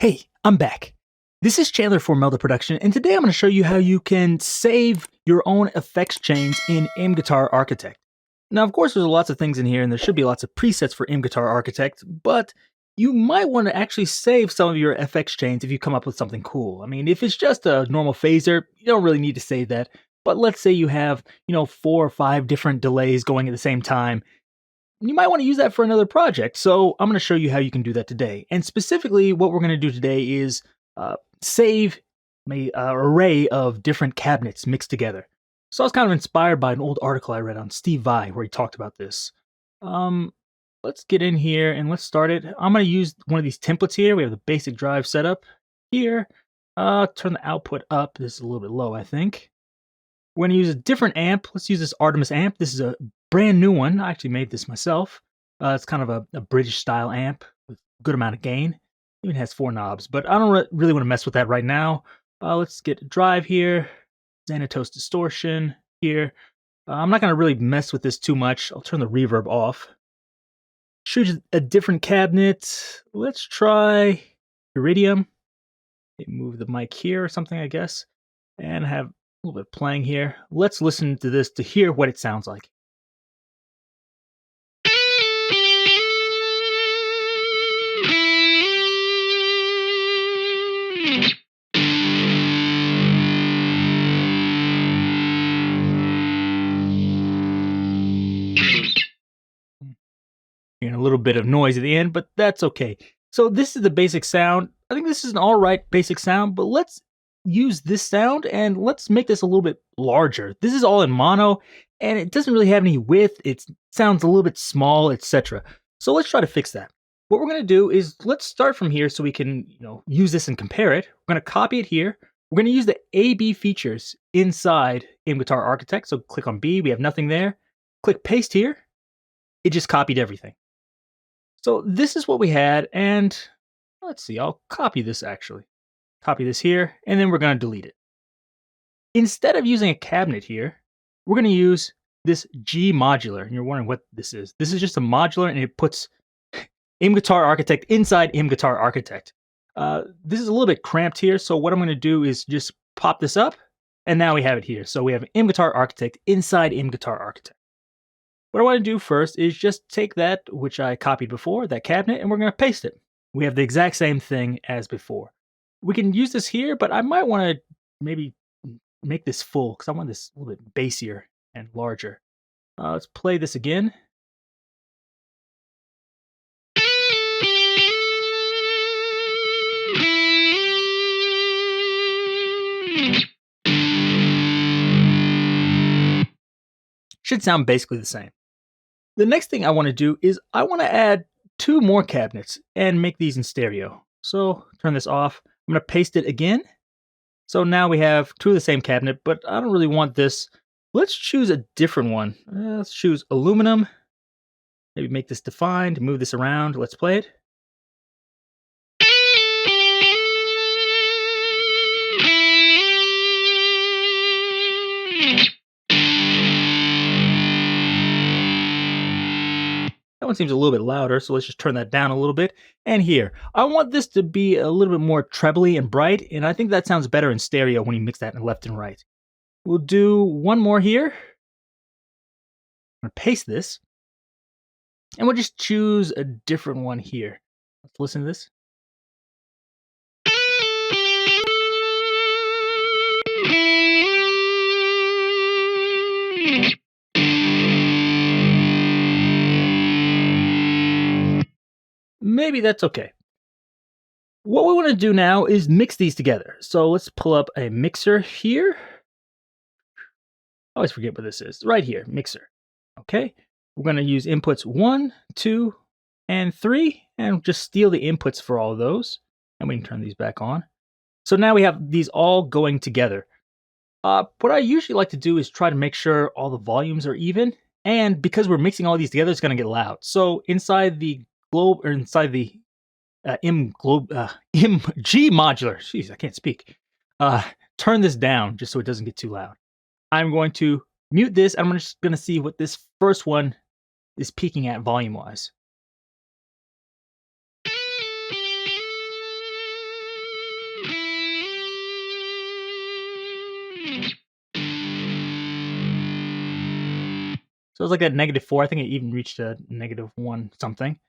Hey, I'm back. This is Chandler for Melda Production, and today I'm going to show you how you can save your own effects chains in MGuitararchitect. Now, of course, there's lots of things in here, and there should be lots of presets for MGuitararchitect, but you might want to actually save some of your FX chains if you come up with something cool. I mean, if it's just a normal phaser, you don't really need to save that. But let's say you have, 4 or 5 different delays going at the same time. You might want to use that for another project. So I'm going to show you how you can do that today. And specifically, what we're going to do today is save an array of different cabinets mixed together. So I was kind of inspired by an old article I read on Steve Vai where he talked about this. Let's get in here and let's start it. I'm going to use one of these templates here. We have the basic drive setup here. Turn the output up. This is a little bit low, I think. We're going to use a different amp. Let's use this Artemis amp. This is a brand new one. I actually made this myself. It's kind of a British style amp with a good amount of gain. It even has 4 knobs, but I don't really want to mess with that right now. Let's get a drive here. Xanatos distortion here. I'm not going to really mess with this too much. I'll turn the reverb off. Choose a different cabinet. Let's try Iridium. Maybe move the mic here or something, I guess. And have a little bit of playing here. Let's listen to this to hear what it sounds like. Hearing a little bit of noise at the end, but that's okay. So this is the basic sound. I think this is an all right basic sound, but let's use this sound and let's make this a little bit larger. This is all in mono and it doesn't really have any width. It sounds a little bit small, etc. So let's try to fix that. What we're going to do is let's start from here so we can, use this and compare it. We're going to copy it here. We're going to use the A/B features inside MGuitararchitect. So click on B, we have nothing there. Click paste here. It just copied everything. So this is what we had, and let's see, I'll copy this actually. Copy this here, and then we're going to delete it. Instead of using a cabinet here, we're going to use this GModular, and you're wondering what this is. This is just a modular, and it puts MGuitararchitect inside MGuitararchitect. This is a little bit cramped here, so what I'm going to do is just pop this up, and now we have it here. So we have MGuitararchitect inside MGuitararchitect. What I want to do first is just take that, which I copied before, that cabinet, and we're going to paste it. We have the exact same thing as before. We can use this here, but I might want to maybe make this full because I want this a little bit bassier and larger. Let's play this again. Should sound basically the same. The next thing I want to do is I want to add 2 more cabinets and make these in stereo. So turn this off. I'm going to paste it again. So now we have 2 of the same cabinet, but I don't really want this. Let's choose a different one. Let's choose aluminum. Maybe make this defined, move this around. Let's play it. That one seems a little bit louder, so let's just turn that down a little bit. And here, I want this to be a little bit more trebly and bright, and I think that sounds better in stereo when you mix that in left and right. We'll do one more here. I'm going to paste this, and we'll just choose a different one here. Let's listen to this. Maybe that's okay. What we want to do now is mix these together. So let's pull up a mixer here. I always forget what this is. Right here, mixer. Okay. We're going to use inputs 1, 2, and 3, and just steal the inputs for all of those. And we can turn these back on. So now we have these all going together. What I usually like to do is try to make sure all the volumes are even. And because we're mixing all these together, it's going to get loud. So inside the globe, or inside the MGuitararchitect, jeez, I can't speak. Turn this down just so it doesn't get too loud. I'm going to mute this. I'm just going to see what this first one is peaking at volume-wise. So it's like at -4. I think it even reached a -1 something.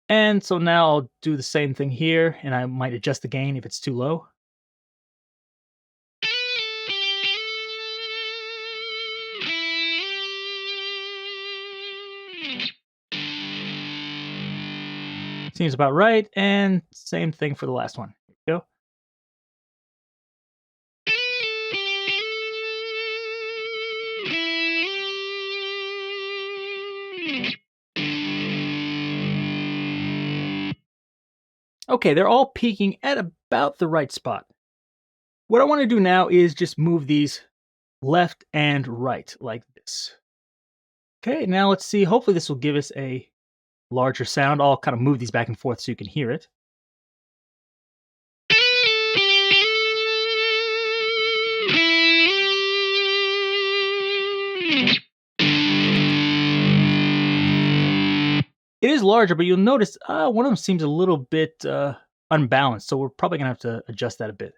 And so now I'll do the same thing here, and I might adjust the gain if it's too low. Seems about right, and same thing for the last one. Here we go. Okay, they're all peaking at about the right spot. What I want to do now is just move these left and right like this. Okay, now let's see. Hopefully this will give us a larger sound. I'll kind of move these back and forth so you can hear it. It is larger, but you'll notice one of them seems a little bit unbalanced, so we're probably going to have to adjust that a bit.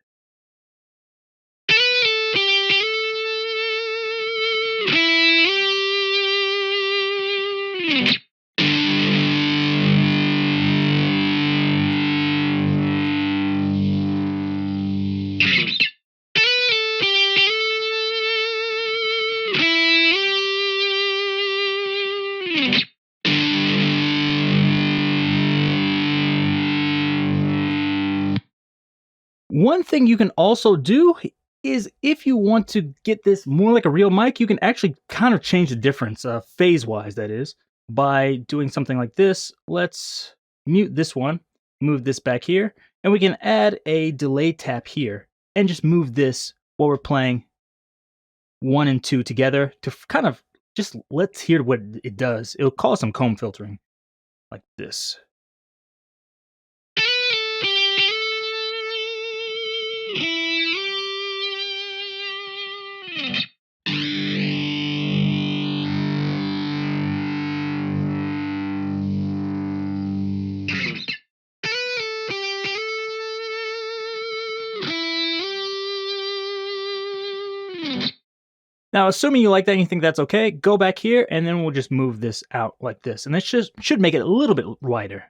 One thing you can also do is if you want to get this more like a real mic, you can actually kind of change the difference, phase-wise, that is, by doing something like this. Let's mute this one, move this back here, and we can add a delay tap here and just move this while we're playing 1 and 2 together to kind of just let's hear what it does. It'll cause some comb filtering like this. Now, assuming you like that and you think that's okay, go back here and then we'll just move this out like this. And this just should make it a little bit wider.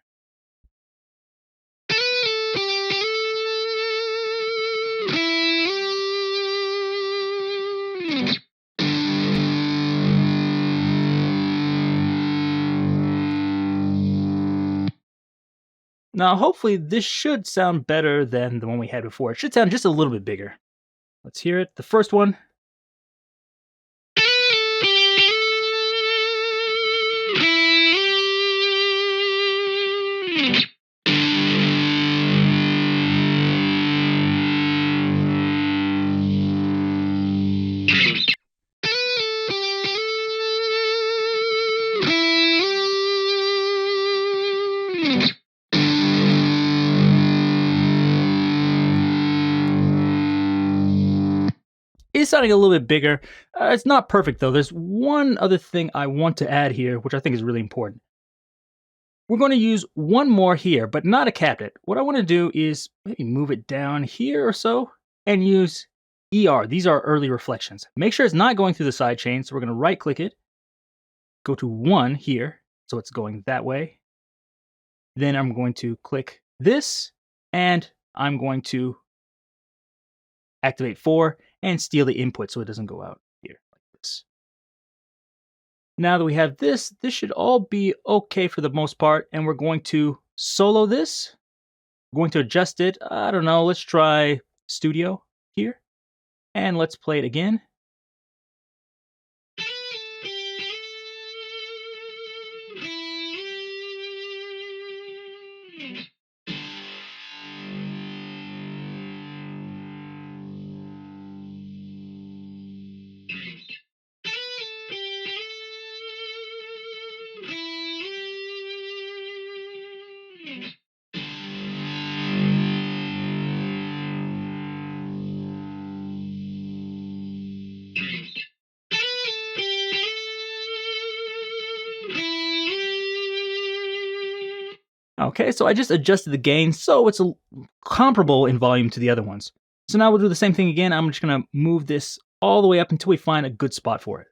Now, hopefully this should sound better than the one we had before. It should sound just a little bit bigger. Let's hear it. The first one. Is sounding a little bit bigger. It's not perfect though. There's one other thing I want to add here, which I think is really important. We're going to use one more here, but not a cabinet. What I want to do is maybe move it down here or so and use ER. These are early reflections. Make sure it's not going through the side chain. So we're going to right click it, go to 1 here. So it's going that way. Then I'm going to click this and I'm going to activate 4 and steal the input so it doesn't go out here like this. Now that we have this, this should all be okay for the most part, and we're going to solo this. We're going to adjust it. I don't know, let's try studio here, and let's play it again. Okay, so I just adjusted the gain so it's comparable in volume to the other ones. So now we'll do the same thing again. I'm just going to move this all the way up until we find a good spot for it.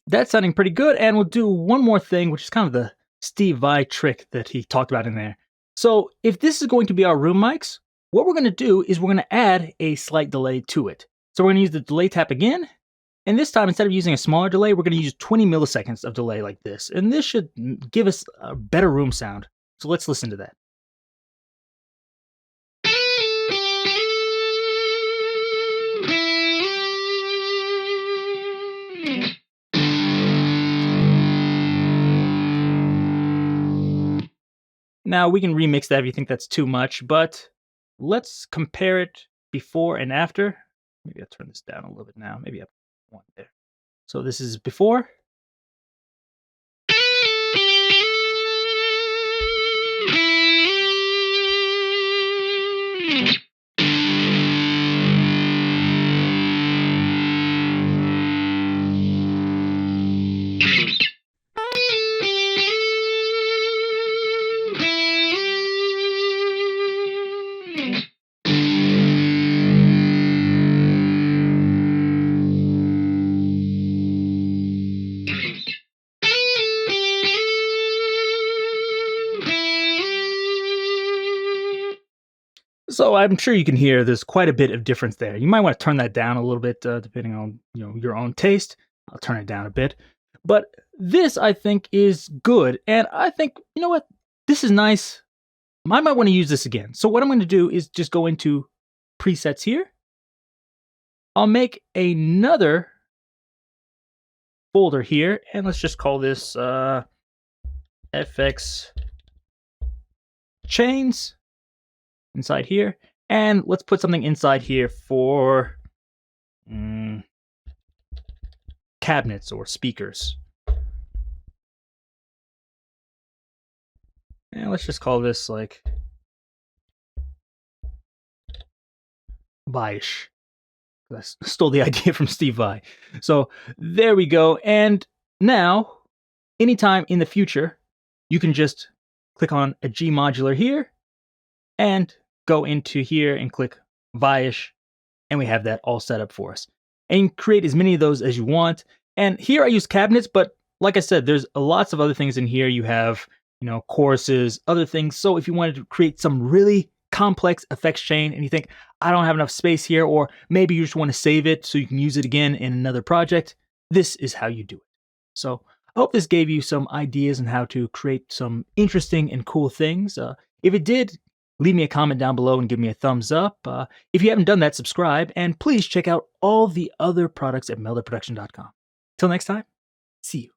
That's sounding pretty good, and we'll do one more thing, which is kind of the Steve Vai trick that he talked about in there. So if this is going to be our room mics, what we're going to do is we're going to add a slight delay to it. So we're going to use the delay tap again, and this time, instead of using a smaller delay, we're going to use 20 milliseconds of delay like this, and this should give us a better room sound. So let's listen to that. Now, we can remix that if you think that's too much, but let's compare it before and after. Maybe I'll turn this down a little bit now. Maybe up one there. So this is before. So I'm sure you can hear there's quite a bit of difference there. You might want to turn that down a little bit, depending on your own taste. I'll turn it down a bit, but this I think is good, and I think what, this is nice. I might want to use this again. So what I'm going to do is just go into presets here. I'll make another folder here, and let's just call this FX chains. Inside here, and let's put something inside here for cabinets or speakers. And let's just call this like Vai-ish. I stole the idea from Steve Vai. So there we go. And now, anytime in the future, you can just click on a GModular here and go into here and click Vai-ish, and we have that all set up for us. And create as many of those as you want. And here I use cabinets, but like I said, there's lots of other things in here. You have, choruses, other things. So if you wanted to create some really complex effects chain and you think, I don't have enough space here, or maybe you just want to save it so you can use it again in another project, this is how you do it. So I hope this gave you some ideas on how to create some interesting and cool things. If it did, leave me a comment down below and give me a thumbs up. If you haven't done that, subscribe, and please check out all the other products at meldaproduction.com. Till next time, see you.